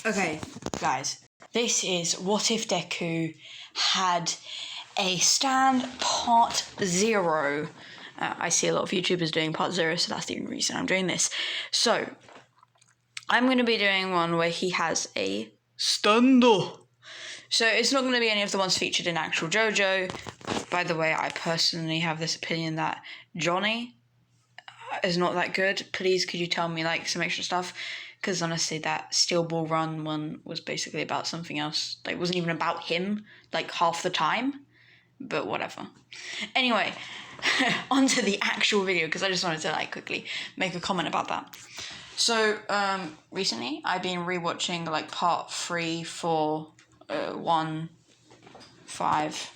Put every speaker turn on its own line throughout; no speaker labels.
Okay, guys, this is what if Deku had a stand part 0. I see a lot of YouTubers doing part 0, so that's the only reason I'm doing this. So, I'm going to be doing one where he has a stander. So, it's not going to be any of the ones featured in actual JoJo. By the way, I personally have this opinion that Johnny is not that good. Please, could you tell me, like, some extra stuff? Because honestly, that Steel Ball Run one was basically about something else. Like, it wasn't even about him, like, half the time. But whatever. Anyway, onto the actual video, because I just wanted to, like, quickly make a comment about that. So, recently, I've been rewatching, like, part 3, 4, 1, 5.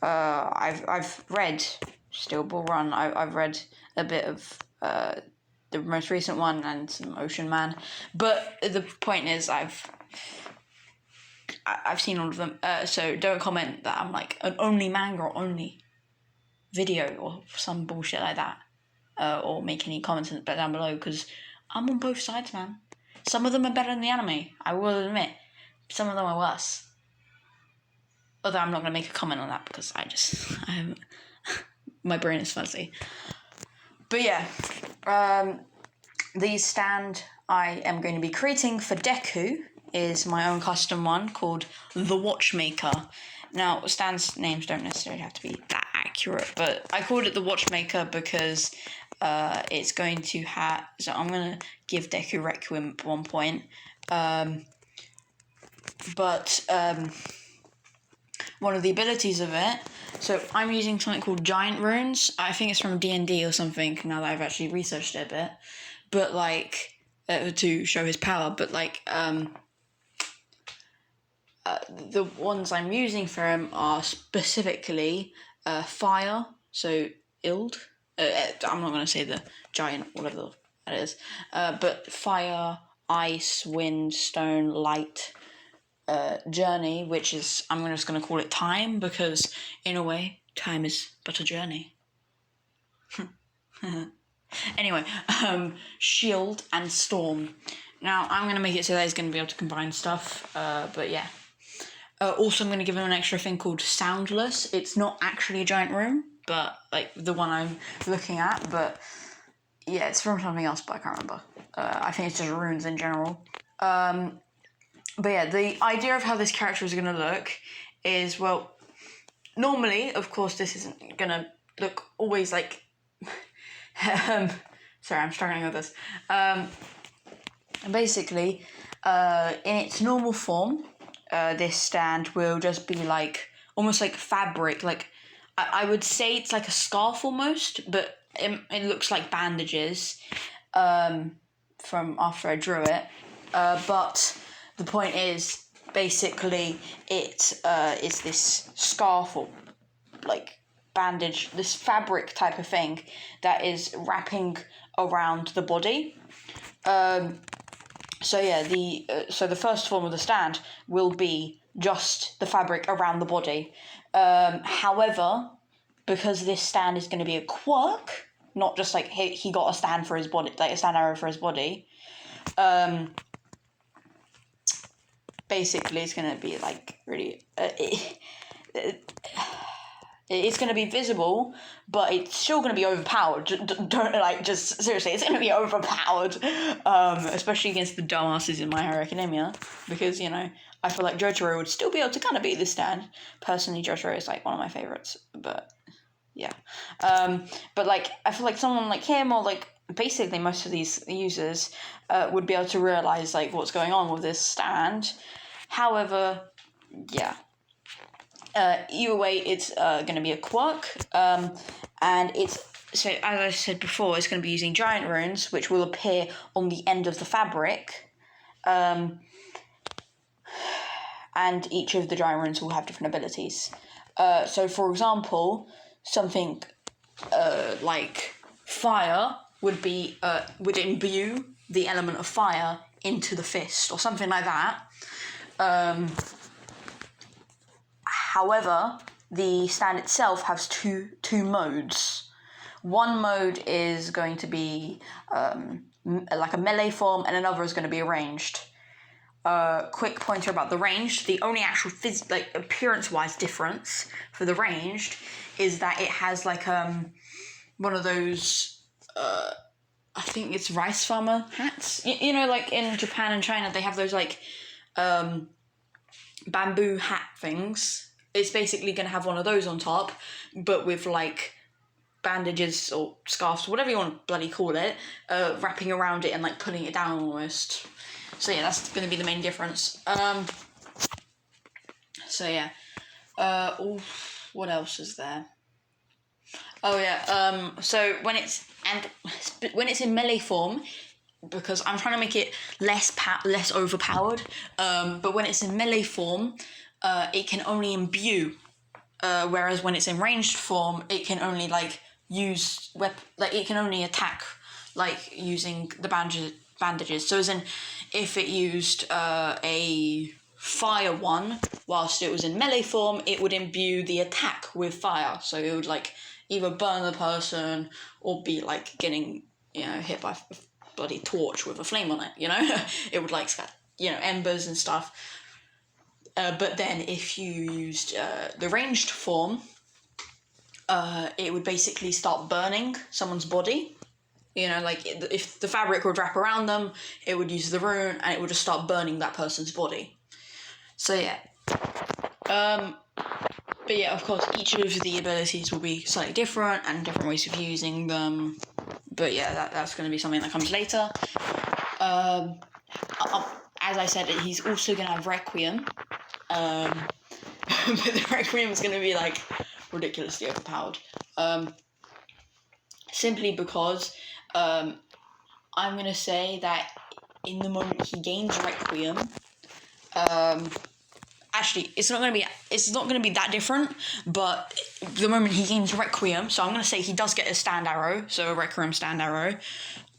I've read Steel Ball Run. I've read a bit of the most recent one and some Ocean Man, but the point is I've seen all of them. So don't comment that I'm like an only manga or only video or some bullshit like that, or make any comments down below, because I'm on both sides, man. Some of them are better than the anime, I will admit. Some of them are worse. Although I'm not going to make a comment on that because my brain is fuzzy. But yeah, the stand I am going to be creating for Deku is my own custom one called the Watchmaker. Now, stands names don't necessarily have to be that accurate, but I called it the Watchmaker because it's going to have... So I'm going to give Deku Requiem at one point. But one of the abilities of it... So I'm using something called Giant Runes. I think it's from D&D or something, now that I've actually researched it a bit. But, like, to show his power. But, like, the ones I'm using for him are specifically fire, so Ild. I'm not going to say the giant, whatever that is. But fire, ice, wind, stone, light, journey, which is, I'm just going to call it time, because in a way, time is but a journey. Anyway, shield and storm. Now, I'm going to make it so that he's going to be able to combine stuff, but yeah. Also, I'm going to give him an extra thing called Soundless. It's not actually a giant rune, but, like, the one I'm looking at, but yeah, it's from something else, but I can't remember. I think it's just runes in general. But yeah, the idea of how this character is going to look is, well, normally, of course, this isn't going to look always like... sorry, I'm struggling with this. Basically, in its normal form, this stand will just be like, almost like fabric. Like, I would say it's like a scarf almost, but it looks like bandages from after I drew it. But the point is, basically, it is this scarf or, like, bandage, this fabric type of thing that is wrapping around the body. So yeah, the first form of the stand will be just the fabric around the body. However, because this stand is going to be a quirk, not just like he got a stand for his body, like a stand arrow for his body. Basically, it's going to be like really. It's going to be visible, but it's still going to be overpowered. Don't, like, just seriously, it's going to be overpowered, especially against the dumbasses in My Hero Academia, because, you know, I feel like Jotaro would still be able to kind of beat this stand. Personally, Jotaro is, like, one of my favourites, but, yeah. But, like, I feel like someone like him, or, like, basically most of these users, would be able to realise, like, what's going on with this stand. However, yeah. Either way, it's going to be a quirk, and it's, so as I said before, it's going to be using giant runes, which will appear on the end of the fabric, and each of the giant runes will have different abilities. So, for example, something like fire would be would imbue the element of fire into the fist, or something like that. However, the stand itself has two modes. One mode is going to be like a melee form, and another is going to be arranged. quick pointer about the ranged. The only actual appearance-wise difference for the ranged is that it has like one of those I think it's rice farmer hats. You know, like in Japan and China, they have those like bamboo hat things. It's basically going to have one of those on top, but with like bandages or scarves, whatever you want to bloody call it, wrapping around it and like pulling it down almost. So yeah, that's going to be the main difference. So yeah. What else is there? Oh yeah. So when it's in melee form, because I'm trying to make it less overpowered. But when it's in melee form, it can only imbue. Whereas when it's in ranged form, it can only like use it can only attack like using the bandages. So as in, if it used a fire one whilst it was in melee form, it would imbue the attack with fire. So it would like either burn the person or be like getting hit by a bloody torch with a flame on it. It would like embers and stuff. But then if you used the ranged form, it would basically start burning someone's body. Like if the fabric would wrap around them, it would use the rune and it would just start burning that person's body. So yeah. But yeah, of course, each of the abilities will be slightly different and different ways of using them. But yeah, that's going to be something that comes later. As I said, he's also going to have requiem. But the requiem is going to be like ridiculously overpowered. Simply because I'm going to say that in the moment he gains requiem, actually, it's not going to be that different, but the moment he gains requiem, so I'm going to say he does get a stand arrow, so a requiem stand arrow.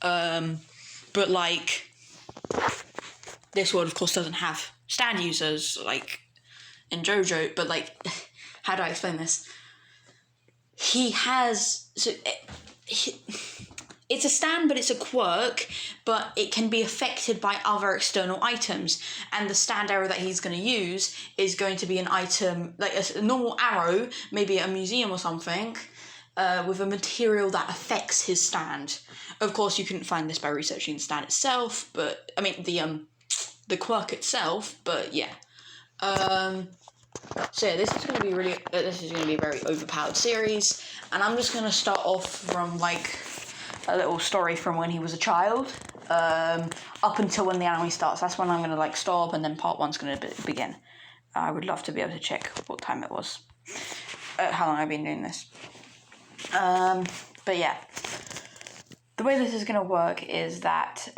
But like this world, of course, doesn't have stand users like in JoJo. But like, how do I explain this? He has it's a stand, but it's a quirk, but it can be affected by other external items. And the stand arrow that he's going to use is going to be an item, like a normal arrow, maybe at a museum or something, with a material that affects his stand. Of course, you couldn't find this by researching the stand itself, but, I mean, the quirk itself, but yeah. So yeah, this is going to be a very overpowered series, and I'm just going to start off from, like, a little story from when he was a child, up until when the anime starts. That's when I'm going to like stop, and then part 1's going to begin. I would love to be able to check what time it was, how long I've been doing this. But yeah, the way this is going to work is that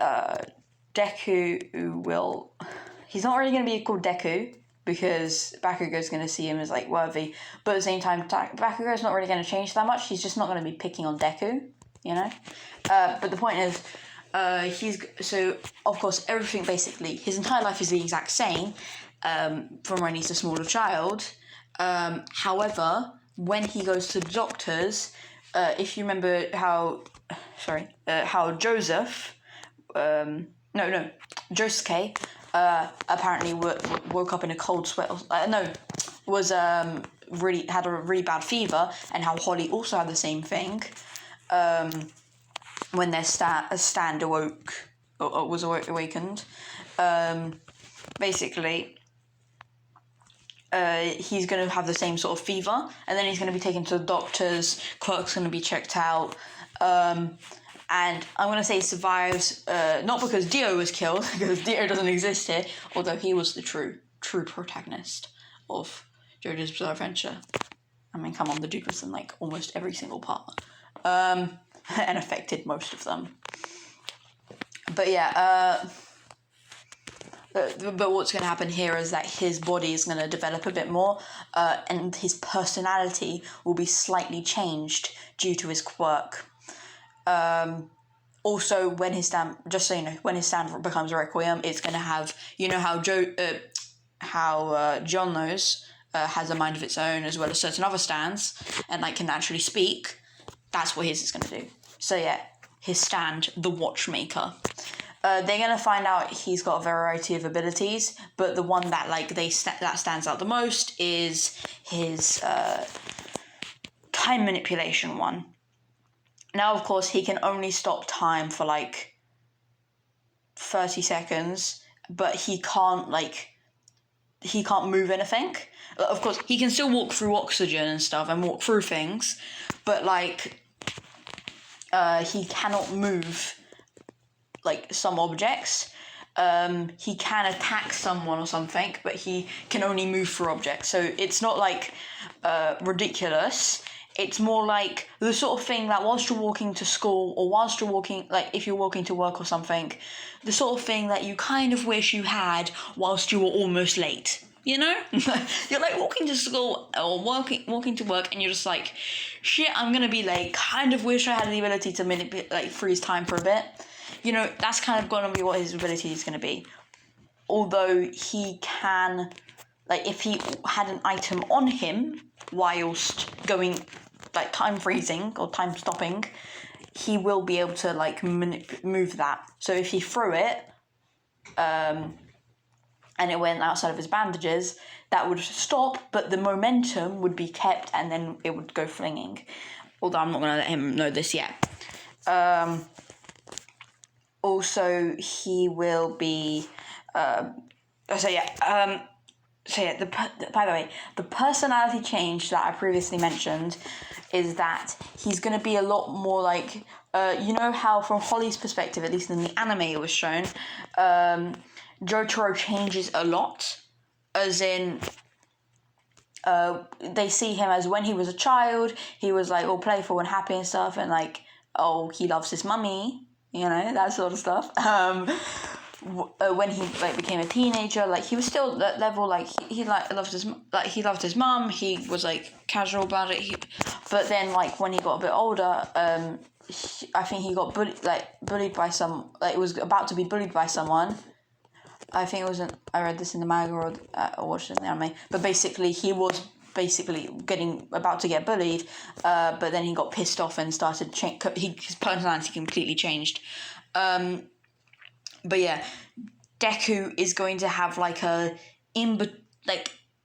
Deku he's not really going to be called Deku, because Bakugo's going to see him as like worthy, but at the same time, Bakugo's not really going to change that much. He's just not going to be picking on Deku. But the point is, of course, everything basically, his entire life is the exact same, from when he's a smaller child. However, when he goes to the doctors, if you remember how Josuke, apparently woke up in a cold sweat, had a really bad fever, and how Holly also had the same thing. When their stand was awakened, basically, he's going to have the same sort of fever, and then he's going to be taken to the doctors. Quirk's going to be checked out, and I'm going to say he survives, not because Dio was killed, because Dio doesn't exist here, although he was the true protagonist of JoJo's Bizarre Adventure. I mean, come on, the dude was in like almost every single part. And affected most of them. But yeah, but what's going to happen here is that his body is going to develop a bit more, and his personality will be slightly changed due to his quirk. Also, when his stand, just so you know, when his stand becomes a requiem, it's going to have, how John knows, has a mind of its own, as well as certain other stands, and like can actually speak. That's what his is going to do. So yeah, his stand, the watchmaker. they're gonna find out he's got a variety of abilities, but the one that like that stands out the most is his time manipulation one. Now, of course, he can only stop time for like 30 seconds, but he can't move anything. Of course, he can still walk through oxygen and stuff and walk through things, but like he cannot move like some objects. He can attack someone or something, but he can only move through objects. So it's not like ridiculous. It's more like the sort of thing that whilst you're walking to school, or whilst you're walking, like if you're walking to work or something, the sort of thing that you kind of wish you had whilst you were almost late. You know? You're like walking to school or walking to work, and you're just like, shit, I'm gonna be late. Kind of wish I had the ability to freeze time for a bit. You know, that's kind of gonna be what his ability is gonna be. Although he can, like, if he had an item on him whilst going, like, time freezing or time stopping, he will be able to, like, move that. So if he threw it, and it went outside of his bandages, that would stop, but the momentum would be kept, and then it would go flinging. Although I'm not going to let him know this yet. Also, he will be... by the way, the personality change that I previously mentioned is that he's going to be a lot more like... you know how from Holly's perspective, at least in the anime it was shown... Jotaro changes a lot, as in, they see him as when he was a child, he was like all playful and happy and stuff, and like, oh, he loves his mummy, you know, that sort of stuff. When he like became a teenager, like he was still that level, like he loved his mum, he was like casual about it, but then like when he got a bit older, I think he got bullied by was about to be bullied by someone. I think it wasn't. I read this in the manga or watched it in the anime. But basically, he was about to get bullied. But then he got pissed off and started his personality completely changed. But yeah, Deku is going to have like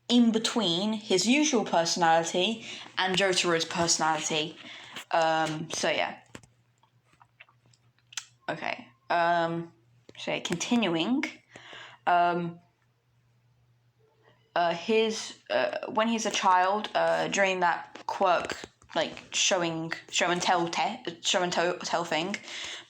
in between his usual personality and Jotaro's personality. So yeah. Okay. So continuing. When he's a child, during that Quirk show and tell thing,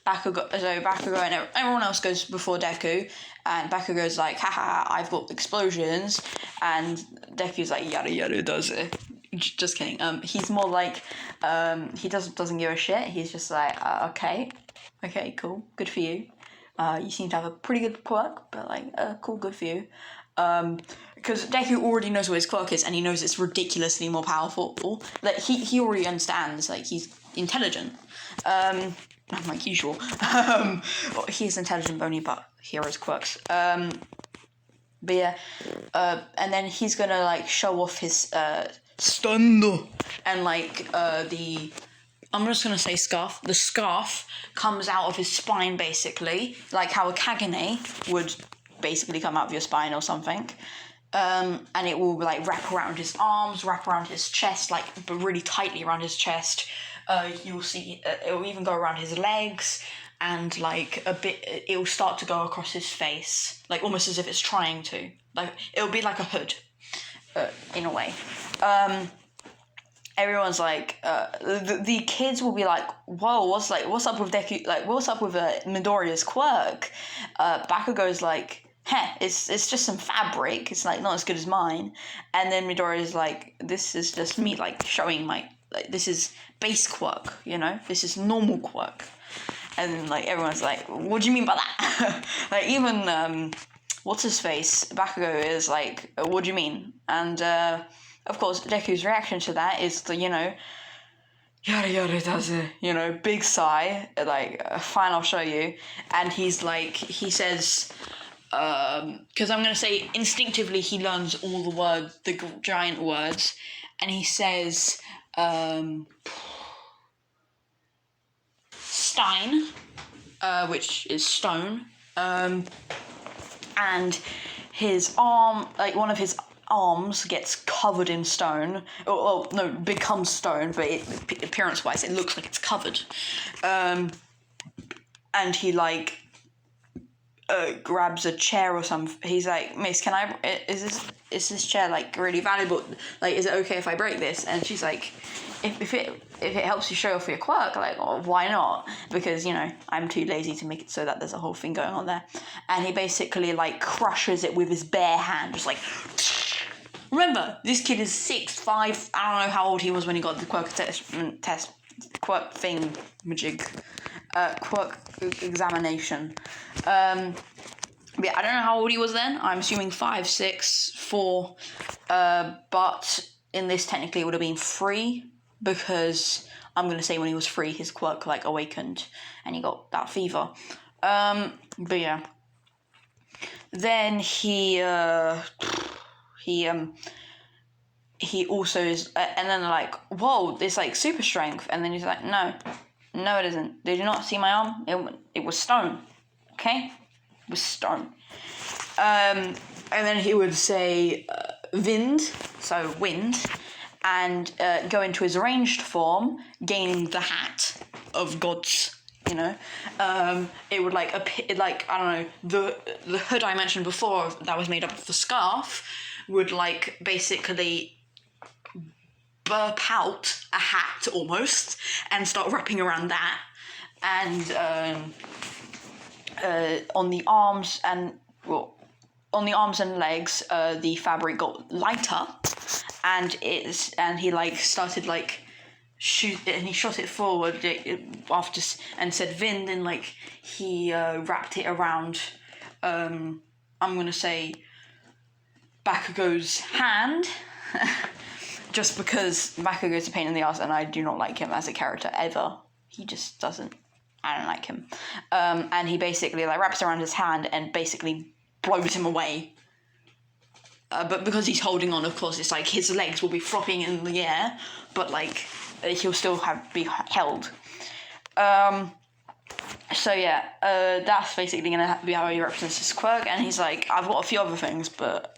Bakugo and everyone else goes before Deku, and Bakugo's like, haha, I've got explosions, and Deku's like, yada yada does it. Just kidding. He's more like, he doesn't give a shit. He's just like, okay, cool, good for you. You seem to have a pretty good quirk, but cool, good for you. Because Deku already knows what his quirk is, and he knows it's ridiculously more powerful. Like he already understands. Like he's intelligent. Like usual. He's intelligent, only but heroes quirks. But yeah. And then he's gonna show off his stand and I'm just going to say scarf. The scarf comes out of his spine, basically, like how a Kagane would basically come out of your spine or something. And it will wrap around his arms, wrap around his chest, but really tightly around his chest. You'll see it will even go around his legs, and it will start to go across his face, almost as if it's trying to. It'll be like a hood, in a way. Everyone's the kids will be like, whoa, what's up with Deku, what's up with Midoriya's quirk? Bakugo's like, it's just some fabric, it's not as good as mine. And then Midoriya's like, this is just me showing my, this is base quirk, you know, this is normal quirk. And then everyone's like, what do you mean by that? Even what's his face, Bakugo is like, what do you mean? And of course, Deku's reaction to that is yada yada does it, big sigh, fine, I'll show you. And he's he says, because I'm going to say instinctively he learns all the words, the giant words, and he says, Stein, which is stone, And his arm, like one of his arms gets covered in stone. Well, no, becomes stone, but appearance-wise, it looks like it's covered. And he like grabs a chair or something. He's like, "Miss, can I? Is this chair like really valuable? Like, is it okay if I break this?" And she's like, "If it helps you show off your quirk, like, oh, why not? Because, you know, I'm too lazy to make it so that there's a whole thing going on there." And he basically like crushes it with his bare hand, just like. Remember, this kid is 6'5". I don't know how old he was when he got the quirk quirk thing, majig, quirk examination. But yeah, I don't know how old he was then. I'm assuming 5, 6, 4. But in this, technically, it would have been 3, because I'm gonna say when he was 3, his quirk like awakened, and he got that fever. But yeah. Then he also is, and then they're like, "Whoa, it's like super strength," and then he's like, no, it isn't. Did you not see my arm? It was stone, okay? It was stone. And then he would say wind, so wind, and go into his ranged form, gaining the hat of gods. You know, it would like appear, like, I don't know, the hood I mentioned before that was made up of the scarf would like basically burp out a hat almost and start wrapping around that, and on the arms and legs, the fabric got lighter, and he like started like shoot it, and he shot it forward after and said "Vind," and like he wrapped it around I'm gonna say Bakugo's hand, just because Bakugo's a pain in the ass and I do not like him as a character ever. He just doesn't. I don't like him. And he basically like wraps around his hand and basically blows him away. But because he's holding on, of course, it's like his legs will be flopping in the air, but like he'll still be held. So yeah, that's basically gonna be how he represents his quirk. And he's like, "I've got a few other things, but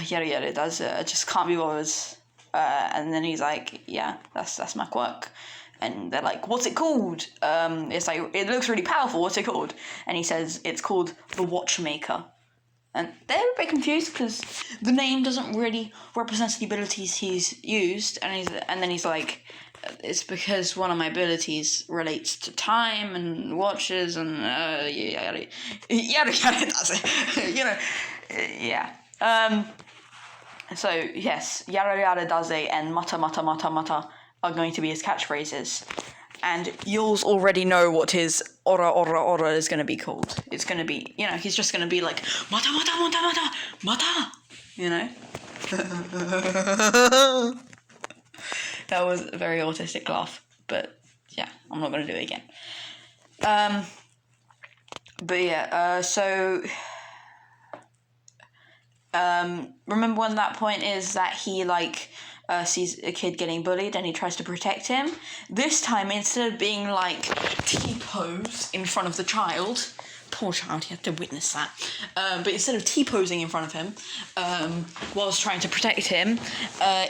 yada does it. I just can't be bothered." And then he's like, "Yeah, that's my quirk." And they're like, "What's it called?" It's like, "It looks really powerful. What's it called?" And he says, "It's called the Watchmaker." And they're a bit confused because the name doesn't really represent the abilities he's used. And then he's like, "It's because one of my abilities relates to time and watches and yada does it." You know, yeah. So yes, yada does it, and mata are going to be his catchphrases. And you'll already know what his ora is going to be called. It's going to be, you know, he's just going to be like, "Mata, you know? That was a very autistic laugh, but yeah, I'm not going to do it again. But yeah, so remember when that point is that he like sees a kid getting bullied and he tries to protect him? This time, instead of being like T-pose in front of the child, poor child, he had to witness that, but instead of T-posing in front of him whilst trying to protect him,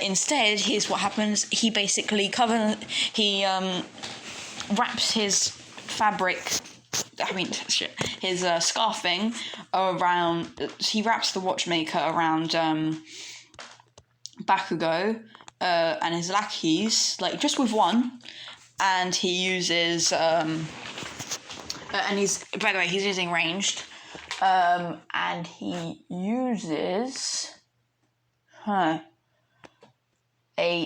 instead, here's what happens. He basically wraps his his scarf thing around. He wraps the Watchmaker around Bakugo and his lackeys, like just with one, and he uses and he's, by the way, he's using ranged, and he uses a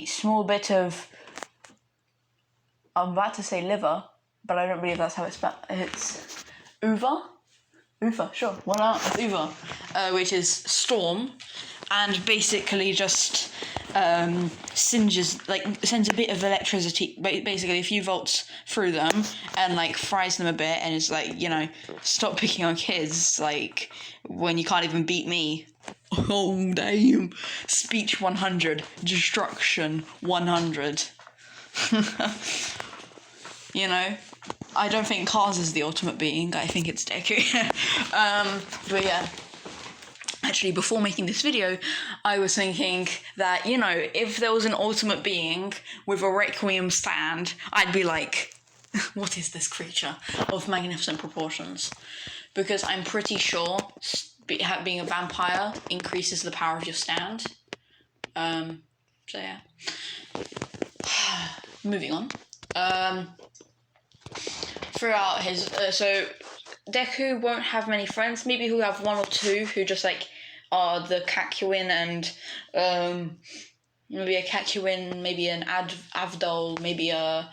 small bit of, I'm about to say liver, but I don't believe that's how it's spelled. It's Uva, sure, why not? Uva, which is storm, and basically just singes, like sends a bit of electricity, basically a few volts through them, and like fries them a bit, and it's like, you know, stop picking on kids, like when you can't even beat me. Oh damn. Speech 100, destruction 100. You know, I don't think Kaz is the ultimate being. I think it's Deku. But yeah. Actually, before making this video, I was thinking that, you know, if there was an ultimate being with a requiem stand, I'd be like, what is this creature of magnificent proportions? Because I'm pretty sure being a vampire increases the power of your stand. So yeah. Moving on. Throughout his... so, Deku won't have many friends. Maybe he'll have one or two who just, like, are the Kakuin and, maybe a Kakuin, maybe an Avdol, maybe a...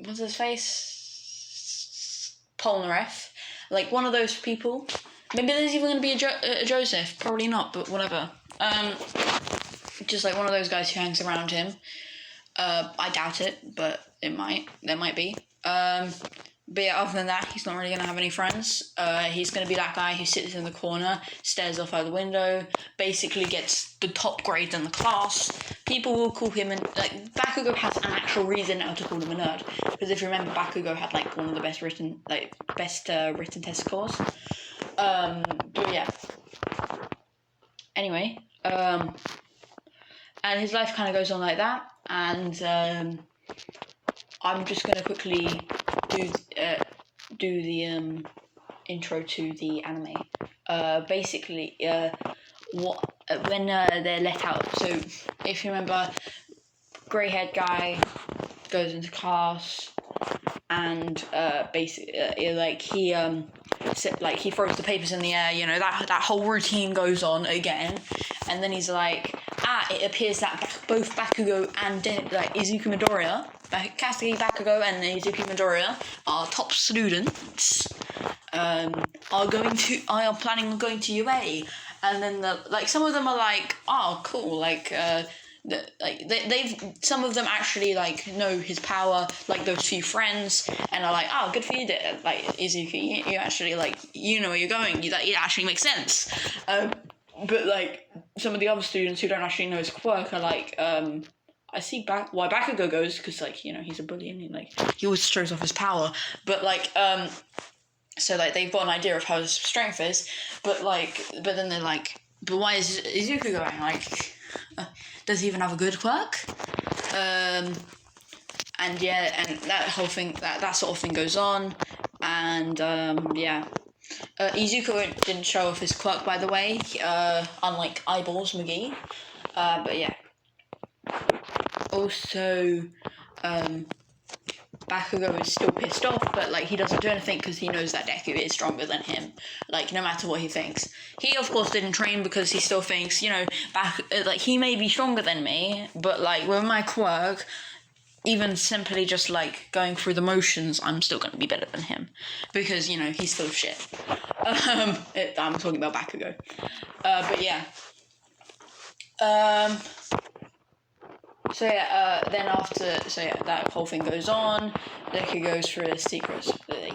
what's his face? Polnareff. Like, one of those people. Maybe there's even going to be a Joseph. Probably not, but whatever. Just, like, one of those guys who hangs around him. I doubt it, but there might be. But yeah, other than that, he's not really going to have any friends. He's going to be that guy who sits in the corner, stares off out the window, basically gets the top grade in the class. People will call him, Bakugo has an actual reason now to call him a nerd. Because if you remember, Bakugo had, like, one of the best written test scores. But yeah. Anyway, and his life kind of goes on like that, and, I'm just going to quickly do the intro to the anime. Basically, when they're let out. So if you remember, grey-haired guy goes into class, and basically, he throws the papers in the air. You know, that whole routine goes on again, and then he's like, it appears that both Bakugo and Izuku Midoriya, Katsuki Bakugo and Izuku Midoriya, are top students, are planning on going to UA, and then some of them are like, oh cool, some of them actually know his power, like those few friends, and are like, oh, good for you, like Izuku, you actually you know where you're going, it actually makes sense. But some of the other students who don't actually know his quirk are like, I see why Bakugo goes, because he's a bully and he always shows off his power. But so they've got an idea of how his strength is, but then they're like, but why is Izuku going? Does he even have a good quirk? And that whole thing, that sort of thing goes on, and yeah. Izuku didn't show off his quirk, by the way, unlike Eyeballs McGee. But yeah. Also, Bakugo is still pissed off, but he doesn't do anything because he knows that Deku is stronger than him. No matter what he thinks. He of course didn't train because he still thinks, he may be stronger than me, but with my quirk, even simply just going through the motions, I'm still going to be better than him, because he's full of shit. I'm talking about Bakugo. But yeah. That whole thing goes on. Deku goes through his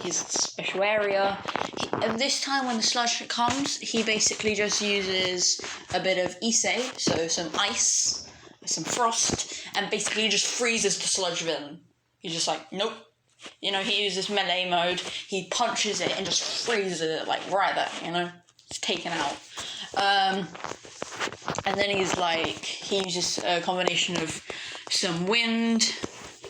his special area. And this time when the sludge comes, he basically just uses a bit of Issei, so some ice, some frost, and basically just freezes the sludge villain. He's just nope. He uses melee mode, he punches it and just freezes it right there, it's taken out. And then he uses a combination of some wind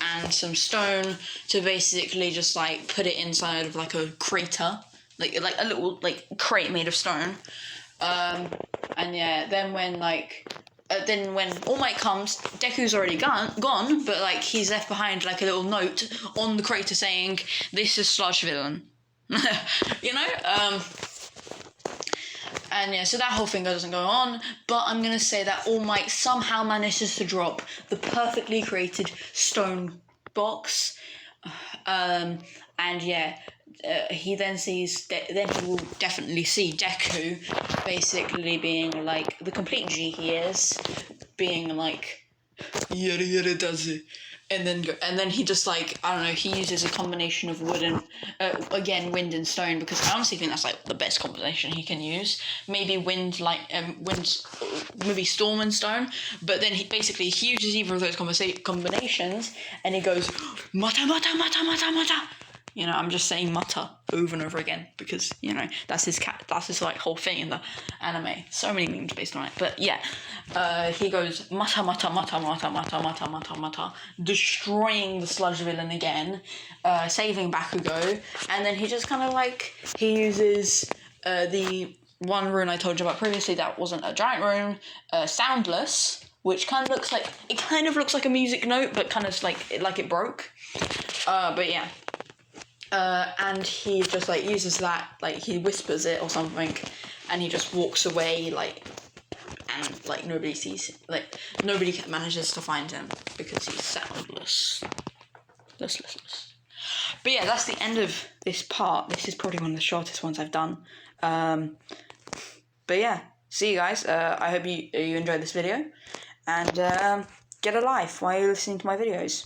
and some stone to basically just put it inside of a crater, a little crate made of stone. And yeah, then when All Might comes, Deku's already gone, but he's left behind a little note on the crater saying, "This is Sludge Villain." And yeah, so that whole thing doesn't go on, but I'm going to say that All Might somehow manages to drop the perfectly created stone box. And yeah, he then sees, then he will definitely see Deku basically being the complete G he is, being yada yada does it, and then he just like, I don't know, he uses a combination of wood and again wind and stone, because I honestly think that's like the best combination he can use. Maybe maybe storm and stone, but then he uses either of those combinations, and he goes mata mata mata mata mata. You know, I'm just saying mata over and over again because, you know, that's his like whole thing in the anime. So many memes based on it. But yeah, he goes mata mata mata mata mata mata mata mata, destroying the sludge villain again, saving Bakugo, and then he just kind of like, he uses the one rune I told you about previously that wasn't a giant rune, soundless, which kind of looks like a music note, but kind of like it broke. But yeah. And he just like uses that, like he whispers it or something, and he just walks away, like, and like nobody manages to find him because he's soundless. But yeah, that's the end of this part. This is probably one of the shortest ones I've done. But yeah, see you guys. I hope you enjoyed this video, and get a life while you're listening to my videos.